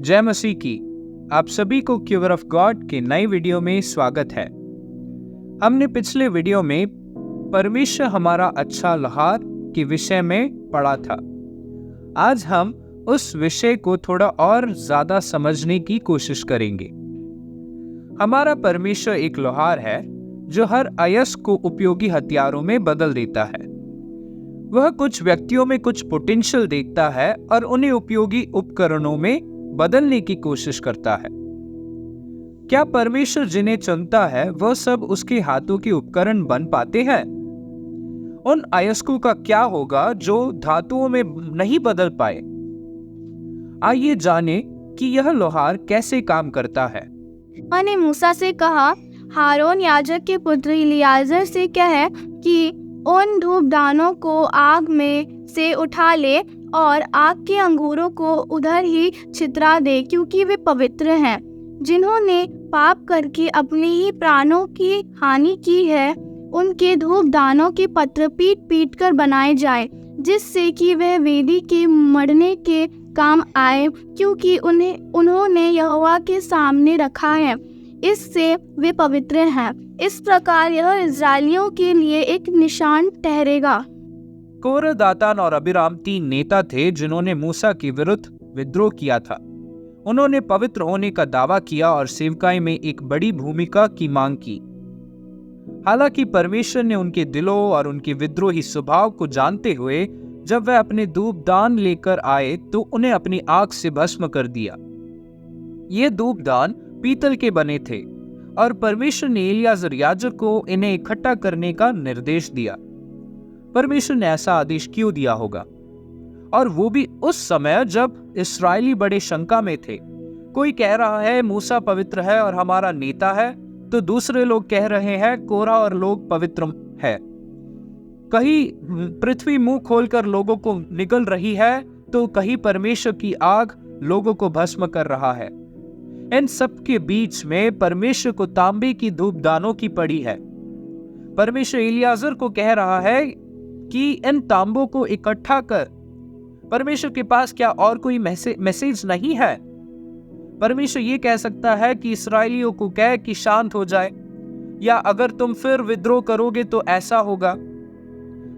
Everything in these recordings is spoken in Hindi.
जय मसीह की। आप सभी को क्यूवर ऑफ गॉड के नई वीडियो में स्वागत है। हमने पिछले वीडियो में परमेश्वर हमारा अच्छा लोहार के विषय में पढ़ा था। आज हम उस विषय को थोड़ा और ज्यादा समझने की कोशिश करेंगे। हमारा परमेश्वर एक लोहार है जो हर अयस्क को उपयोगी हथियारों में बदल देता है। वह कुछ व्यक्तियों में कुछ पोटेंशियल देखता है और उन्हें उपयोगी उपकरणों में बदलने की कोशिश करता है। क्या परमेश्वर जिन्हें चुनता है वह सब उसके हाथों के उपकरण बन पाते हैं? उन अयस्कों का क्या होगा जो धातुओं में नहीं बदल पाए? आइए जाने कि यह लोहार कैसे काम करता है। ने मूसा से कहा, हारून याजक के पुत्र इलियाजर से कह कि उन धूपदानों को आग में से उठा ले और आग के अंगूरों को उधर ही छितरा दे, क्योंकि वे पवित्र हैं। जिन्होंने पाप करके अपने ही प्राणों की हानि की है, उनके धूपदानों के पत्र पीट पीट कर बनाए जाए, जिससे कि वह वेदी के मढ़ने के काम आए, क्योंकि उन्होंने यहोवा के सामने रखा है। इससे वे पवित्र हैं। इस प्रकार यह इस्राएलियों के लिए एक निशान ठहरेगा। कोरह, दातान और अबीराम 3 नेता थे जिन्होंने मूसा के विरुद्ध विद्रोह किया था। उन्होंने पवित्र होने का दावा किया और सेवकाई में एक बड़ी भूमिका की मांग की। हालांकि परमेश्वर ने उनके दिलों और उनके विद्रोही स्वभाव को जानते हुए जब वह अपने धूपदान लेकर आए तो उन्हें अपनी आग से भस्म कर दिया। ये धूपदान पीतल के बने थे और परमेश्वर ने इलियाजर याजक को इन्हें इकट्ठा करने का निर्देश दिया। परमेश्वर ने ऐसा आदेश क्यों दिया होगा? और वो भी उस समय जब इस्राएली बड़े शंका में थे। कोई कह रहा है मूसा पवित्र है और हमारा नेता है, तो दूसरे लोग कह रहे हैं कोरह और लोग पवित्र है। कहीं पृथ्वी मुंह खोलकर लोगों को निगल रही है, तो कहीं परमेश्वर की आग लोगों को भस्म कर रहा है। इन सब के बीच में परमेश्वर को तांबे की धूपदानों की पड़ी है। परमेश्वर इलियाजर को कह रहा है कि इन तांबों को इकट्ठा कर। परमेश्वर के पास क्या और कोई मैसेज नहीं है? परमेश्वर ये कह सकता है कि इस्राएलियों को कह कि शांत हो जाए, या अगर तुम फिर विद्रोह करोगे तो ऐसा होगा।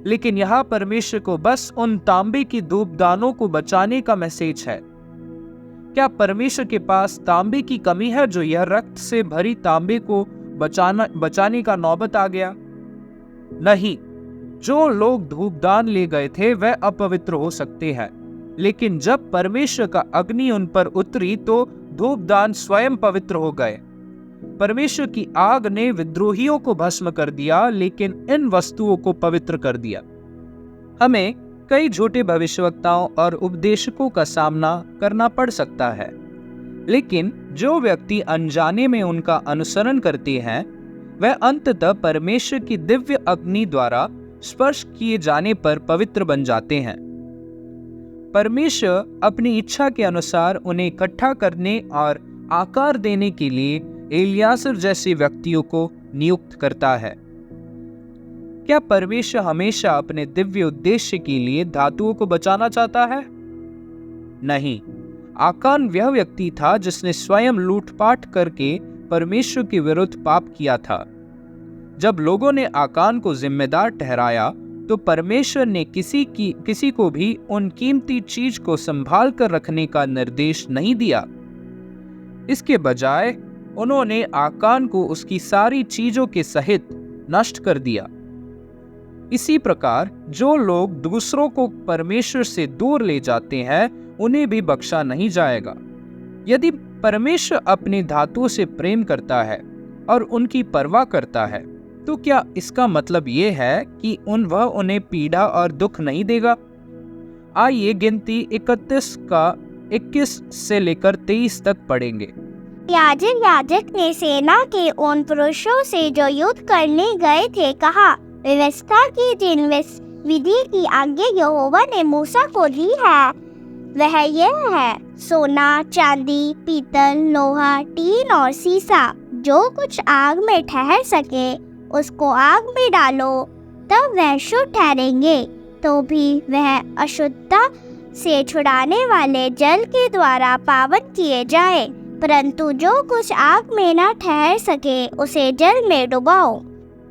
लेकिन यहां परमेश्वर को बस उन तांबे की धूपदानों को बचाने का मैसेज है। क्या परमेश्वर के पास तांबे की कमी है जो यह रक्त से भरी तांबे को बचाने का नौबत आ गया? नहीं। जो लोग धूपदान ले गए थे वह अपवित्र हो सकते हैं, लेकिन जब परमेश्वर का अग्नि उन पर उतरी तो धूपदान स्वयं पवित्र हो गए। परमेश्वर की आग ने विद्रोहियों को भस्म कर दिया, लेकिन इन वस्तुओं को पवित्र कर दिया। हमें कई झूठे भविष्यवक्ताओं और उपदेशकों का सामना करना पड़ सकता है, लेकिन जो व्यक्ति अनजाने में उनका अनुसरण करते हैं वह अंततः परमेश्वर की दिव्य अग्नि द्वारा स्पर्श किए जाने पर पवित्र बन जाते हैं। परमेश्वर अपनी इच्छा के अनुसार उन्हें इकट्ठा करने और आकार देने के लिए इलियाजर जैसे व्यक्तियों को नियुक्त करता है। क्या परमेश्वर हमेशा अपने दिव्य उद्देश्य के लिए धातुओं को बचाना चाहता है? नहीं। आकान वह व्यक्ति था जिसने स्वयं लूटपाट करके परमेश्वर के विरुद्ध पाप किया था। जब लोगों ने आकान को जिम्मेदार ठहराया तो परमेश्वर ने किसी को भी उन कीमती चीज को संभाल कर रखने का निर्देश नहीं दिया। इसके बजाय उन्होंने आकान को उसकी सारी चीजों के सहित नष्ट कर दिया। इसी प्रकार जो लोग दूसरों को परमेश्वर से दूर ले जाते हैं उन्हें भी बख्शा नहीं जाएगा। यदि परमेश्वर अपने धातुओं से प्रेम करता है और उनकी परवाह करता है, तो क्या इसका मतलब ये है कि वह उन्हें पीड़ा और दुख नहीं देगा? आइए गिनती 31 का 21 से लेकर 23 तक पढ़ेंगे। याजक ने सेना के उन पुरुषों से जो युद्ध करने गए थे कहा, व्यवस्था की जिन विधि की आज्ञा यहोवा ने मूसा को दी है वह यह है, सोना, चांदी, पीतल, लोहा, टीन और सीसा जो कुछ आग में ठहर सके उसको आग में डालो, तब वह शुद्ध ठहरेंगे। तो भी वह अशुद्धता से छुड़ाने वाले जल के द्वारा पावन किए जाए, परंतु जो कुछ आग में न ठहर सके उसे जल में डुबाओ।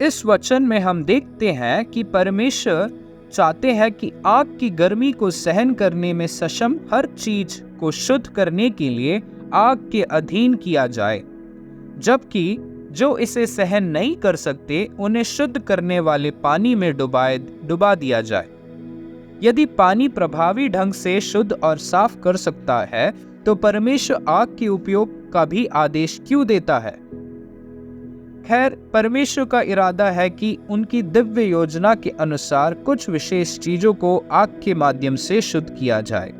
इस वचन में हम देखते हैं कि परमेश्वर चाहते हैं कि आग की गर्मी को सहन करने में सक्षम हर चीज को शुद्ध करने के लिए आग के अधीन किया जाए, जबकि जो इसे सहन नहीं कर सकते उन्हें शुद्ध करने वाले पानी में डुबा दिया जाए। यदि पानी प्रभावी ढंग से शुद्ध और साफ कर सकता है तो परमेश्वर आग के उपयोग का भी आदेश क्यों देता है? खैर, परमेश्वर का इरादा है कि उनकी दिव्य योजना के अनुसार कुछ विशेष चीजों को आग के माध्यम से शुद्ध किया जाए।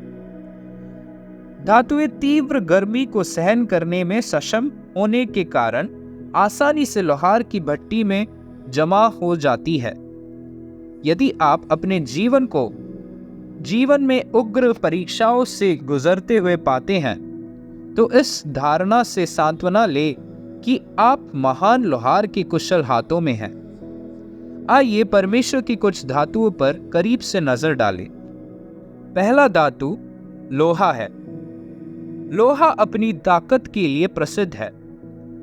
धातुएं तीव्र गर्मी को सहन करने में सक्षम होने के कारण आसानी से लोहार की भट्टी में जमा हो जाती है। यदि आप अपने जीवन में उग्र परीक्षाओं से गुजरते हुए पाते हैं तो इस धारणा से सांत्वना ले कि आप महान लोहार के कुशल हाथों में हैं। आइए परमेश्वर की कुछ धातुओं पर करीब से नजर डालें। पहला धातु लोहा है। लोहा अपनी ताकत के लिए प्रसिद्ध है।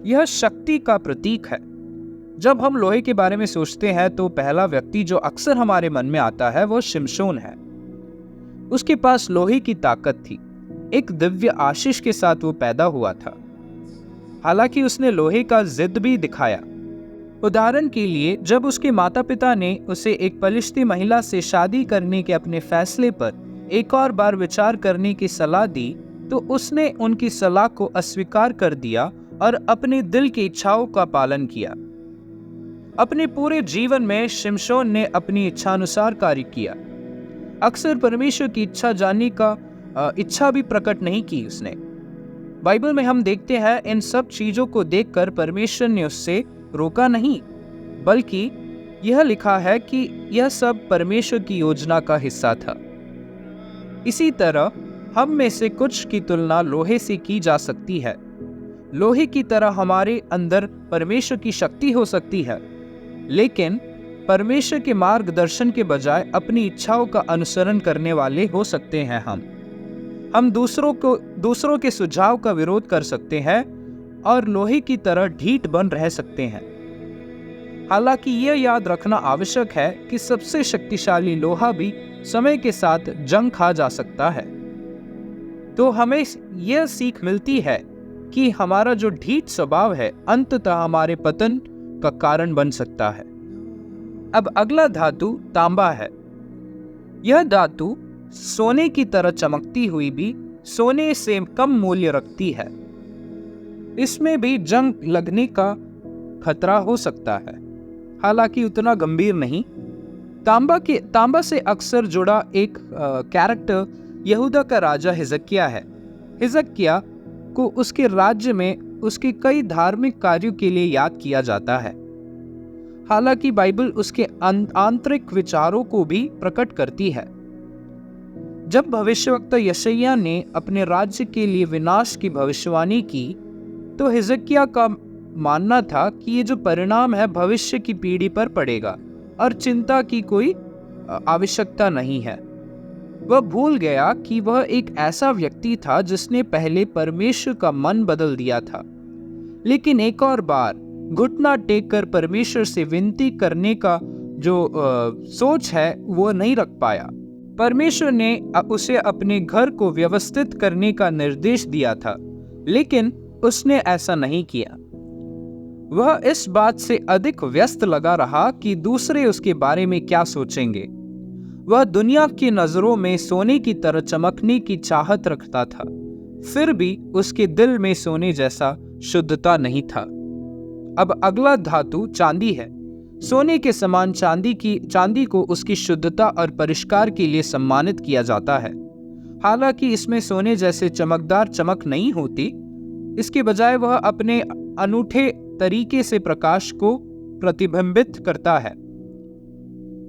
यह शक्ति का प्रतीक है। जब हम लोहे के बारे में सोचते हैं तो पहला व्यक्ति जो अक्सर हमारे मन में आता है वो शिमशोन है। उसके पास लोहे की ताकत थी। एक दिव्य आशीष के साथ वो पैदा हुआ था। हालांकि उसने लोहे का जिद भी दिखाया। उदाहरण के लिए, जब उसके माता पिता ने उसे एक पलिश्ती महिला से शादी करने के अपने फैसले पर एक और बार विचार करने की सलाह दी तो उसने उनकी सलाह को अस्वीकार कर दिया और अपने दिल की इच्छाओं का पालन किया। अपने पूरे जीवन में शिमशोन ने अपनी इच्छानुसार कार्य किया। अक्सर परमेश्वर की इच्छा जानने का इच्छा भी प्रकट नहीं की उसने। बाइबल में हम देखते हैं इन सब चीजों को देखकर परमेश्वर ने उससे रोका नहीं, बल्कि यह लिखा है कि यह सब परमेश्वर की योजना का हिस्सा था। इसी तरह हम में से कुछ की तुलना लोहे से की जा सकती है। लोहे की तरह हमारे अंदर परमेश्वर की शक्ति हो सकती है, लेकिन परमेश्वर के मार्गदर्शन के बजाय अपनी इच्छाओं का अनुसरण करने वाले हो सकते हैं। हम दूसरों के सुझाव का विरोध कर सकते हैं और लोहे की तरह ढीठ बन रह सकते हैं। हालांकि यह याद रखना आवश्यक है कि सबसे शक्तिशाली लोहा भी समय के साथ जंग खा जा सकता है। तो हमें यह सीख मिलती है कि हमारा जो ढीठ स्वभाव है अंततः हमारे पतन का कारण बन सकता है। अब अगला धातु तांबा है। यह धातु सोने की तरह चमकती हुई भी सोने से कम मूल्य रखती है। इसमें भी जंग लगने का खतरा हो सकता है, हालांकि उतना गंभीर नहीं। तांबा से अक्सर जुड़ा एक कैरेक्टर यहूदा का राजा हिजकिय्याह है। हिजकिय्याह को उसके राज्य में उसके कई धार्मिक कार्यों के लिए याद किया जाता है। हालांकि बाइबल उसके आंतरिक विचारों को भी प्रकट करती है। जब भविष्यवक्ता यशायाह ने अपने राज्य के लिए विनाश की भविष्यवाणी की तो हिजकिय्याह का मानना था कि ये जो परिणाम है भविष्य की पीढ़ी पर पड़ेगा और चिंता की कोई आवश्यकता नहीं है। वह भूल गया कि वह एक ऐसा व्यक्ति था जिसने पहले परमेश्वर का मन बदल दिया था, लेकिन एक और बार घुटना टेक कर परमेश्वर से विनती करने का जो सोच है वो नहीं रख पाया। परमेश्वर ने उसे अपने घर को व्यवस्थित करने का निर्देश दिया था, लेकिन उसने ऐसा नहीं किया। वह इस बात से अधिक व्यस्त लगा रहा कि दूसरे उसके बारे में क्या सोचेंगे। वह दुनिया की नजरों में सोने की तरह चमकने की चाहत रखता था, फिर भी उसके दिल में सोने जैसा शुद्धता नहीं था। अब अगला धातु चांदी है। सोने के समान चांदी को उसकी शुद्धता और परिष्कार के लिए सम्मानित किया जाता है। हालांकि इसमें सोने जैसे चमकदार चमक नहीं होती, इसके बजाय वह अपने अनूठे तरीके से प्रकाश को प्रतिबिंबित करता है।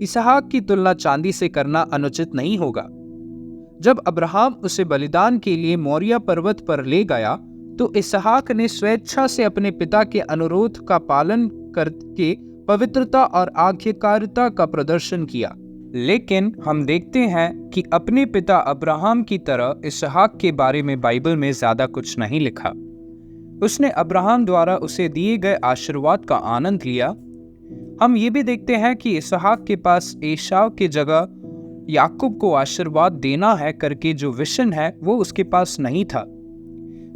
इसहाक की तुलना चांदी से करना अनुचित नहीं होगा। जब अब्राहम उसे बलिदान के लिए मोरिया पर्वत पर ले गया तो इसहाक ने स्वेच्छा से अपने पिता के अनुरोध का पालन करके पवित्रता और आज्ञाकारिता का प्रदर्शन किया। लेकिन हम देखते हैं कि अपने पिता अब्राहम की तरह इसहाक के बारे में बाइबल में ज्यादा कुछ नहीं लिखा। उसने अब्राहम द्वारा उसे दिए गए आशीर्वाद का आनंद लिया। हम ये भी देखते हैं कि इसहाक के पास एसाव की जगह याकूब को आशीर्वाद देना है करके जो विजन है वो उसके पास नहीं था।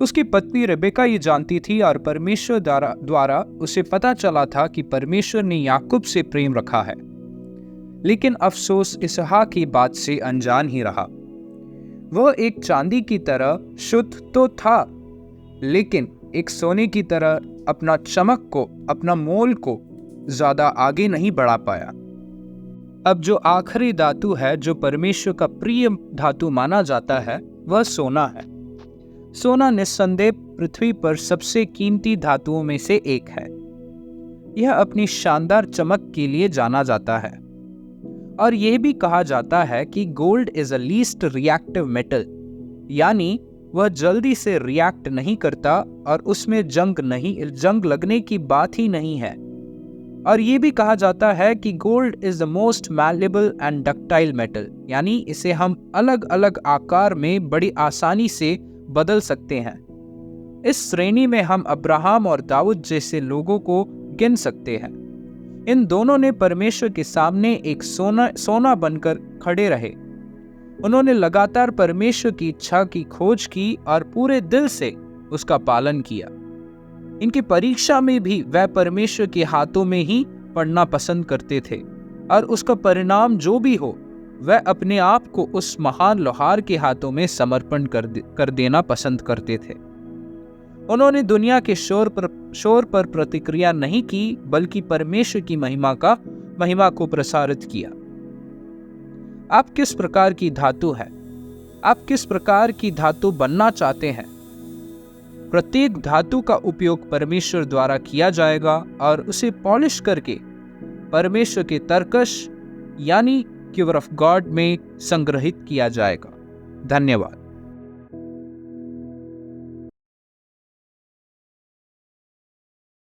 उसकी पत्नी रेबेका ये जानती थी और परमेश्वर द्वारा उसे पता चला था कि परमेश्वर ने याकूब से प्रेम रखा है। लेकिन अफसोस इसहाक की बात से अनजान ही रहा। वह एक चांदी की तरह शुद्ध तो था, लेकिन एक सोने की तरह अपना चमक को, अपना मोल को ज्यादा आगे नहीं बढ़ा पाया। अब जो आखिरी धातु है जो परमेश्वर का प्रिय धातु माना जाता है वह सोना है। सोना निस्संदेह पृथ्वी पर सबसे कीमती धातुओं में से एक है। यह अपनी शानदार चमक के लिए जाना जाता है और यह भी कहा जाता है कि gold is a least reactive metal, यानी वह जल्दी से रिएक्ट नहीं करता और उसमें जंग लगने की बात ही नहीं है। और ये भी कहा जाता है कि gold is the most malleable and ductile metal, यानी इसे हम अलग अलग आकार में बड़ी आसानी से बदल सकते हैं। इस श्रेणी में हम अब्राहम और दाऊद जैसे लोगों को गिन सकते हैं। इन दोनों ने परमेश्वर के सामने एक सोना बनकर खड़े रहे। उन्होंने लगातार परमेश्वर की इच्छा की खोज की और पूरे दिल से उसका पालन किया। इनकी परीक्षा में भी वह परमेश्वर के हाथों में ही पढ़ना पसंद करते थे और उसका परिणाम जो भी हो वह अपने आप को उस महान लोहार के हाथों में समर्पण कर देना पसंद करते थे। उन्होंने दुनिया के शोर पर प्रतिक्रिया नहीं की, बल्कि परमेश्वर की महिमा को प्रसारित किया। आप किस प्रकार की धातु है? आप किस प्रकार की धातु बनना चाहते हैं? प्रत्येक धातु का उपयोग परमेश्वर द्वारा किया जाएगा और उसे पॉलिश करके परमेश्वर के तरकश यानी क्यूर ऑफ गॉड में संग्रहित किया जाएगा। धन्यवाद।